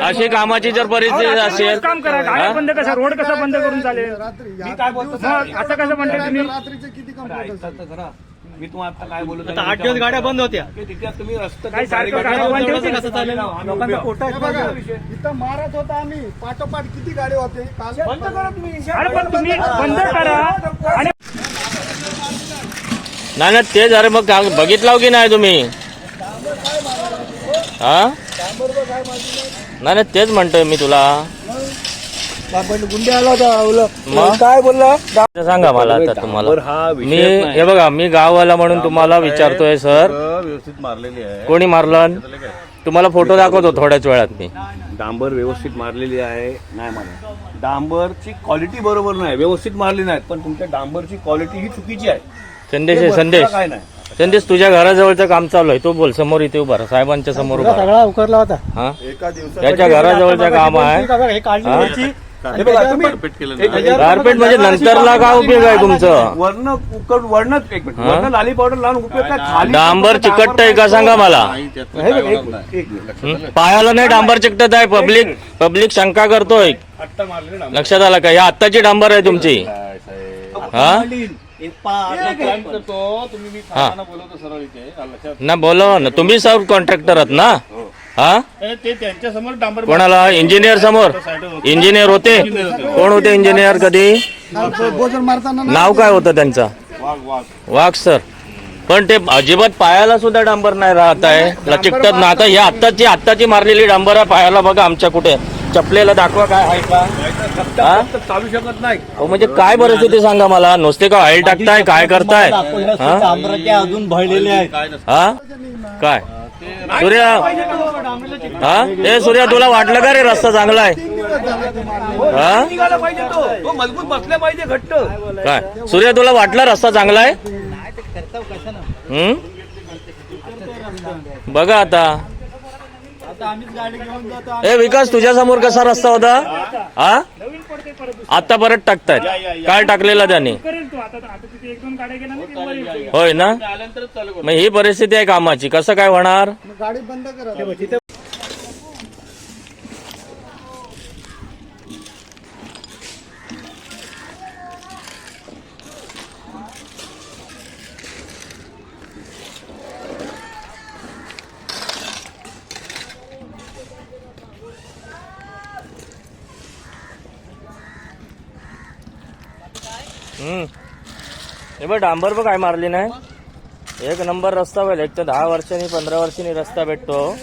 अशी कामाची जर परिस्थिती असेल काम करा, गाड्या बंद कसा, रोड कसा बंद करून चालेल? मी काय बोलतो मग असं कसं म्हणते तुम्ही? रात्रीचे किती कंप्लेंट मी तुम्हाला आता काय बोलतो, 8 दिवस गाड्या बंद होत्या. तिथे तुम्ही रस्ता काय सारखं गाड्या बंद ठेवते? कसं चालेल? लोकांचा पोटा इथं मारत होता आम्ही, पाठोपाठ किती गाडी होते काल. बंद करा तुम्ही. अरे पण तुम्ही बंद करा. आणि नाही ते जरा मग बघितलं की नाही तुम्ही? हा नाही तेच म्हणतोय मी तुला. गुंडे आला होता मग काय बोलला? सांगा मला आता तुम्हाला. हा मी हे बघा, मी गाववाला म्हणून तुम्हाला विचारतोय सर, व्यवस्थित मारलेली आहे. कोणी मारलं? तुम्हाला फोटो दाखवतो थोड्याच वेळात मी. डांबर व्यवस्थित मारलेली आहे. नाही मला डांबरची क्वालिटी बरोबर नाही, व्यवस्थित मारली नाही, पण तुमच्या डांबरची क्वालिटी ही चुकीची आहे. संदेश काय नाही. संदेश तुझ्या घराजवळचं काम चालू आहे, तो बोल. समोर इथे उभा राहा, साहेबांच्या समोर उभा राहा. सगळा उकरला होता. हा एका दिवसात त्याच्या घराजवळचं काम आहे. हे काढली हा? त्याची. हे बघा, तुम्ही गारपेट म्हणजे नंतरला काय उपयोग आहे तुमचं? वर्ण एक मिनिट, वर्ण लाली पावडर लावून उपयोग काय? खाली डांबर चिकटतंय का सांगा मला. हे बघा, एक मिनिट. पायाला नाही डांबर चिकटत आहे. पब्लिक शंका करतोय. आत्ता मारलेलं डांबर. लक्षात आलं का? या आत्ताची डांबर आहे तुमची. हा हा ना, बोलवा ना, तुम्ही सब कॉन्ट्रॅक्टर आहात ना? हा ते त्यांच्या समोर डांबर कोणाला? इंजिनियर समोर? इंजिनियर होते? कोण होते इंजिनियर कधी? भोजन मारताना नाव काय होतं त्यांचं? वाघ सर. पण ते अजिबात पायाला सुद्धा डांबर नाही राहत आहे, चिकटत ना. आता ही आत्ताची मारलेली डांबर आहे पायाला बघा आमच्या. कुठे चपलेला दाखवा, काय आहे का? हा? चालू शकत नाही. अहो म्हणजे काय परिस्थिती सांगा मला. नुसते का ऑइल टाकताय, काय करताय? हा? अजून भरलेले आहेत. हा काय सूर्या? हा ए सूर्या, तुला वाटलं का रे रस्ता चांगला आहे? हा निघाला पाहिजे तो मजबूत बसला पाहिजे घट्ट. काय सूर्या, तुला वाटलं रस्ता चांगला आहे? बघा आता. ए विकास, तुझ्या समोर कसा रस्ता होता? हा आता परत टाकतायत. काय टाकलेला त्यांनी? करेल तू आता तिथे 1-2 गाड्या गेल्या ना, ते वर येईल. होय ना? मग ही परिस्थिती आहे कामाची, कसं काय होणार? गाडी बंद करा. हे बघ डांबर बघ काय मारली नाही. एक नंबर रस्ता होईल. एक तर 10 वर्षांनी 15 वर्षांनी रस्ता भेटतो.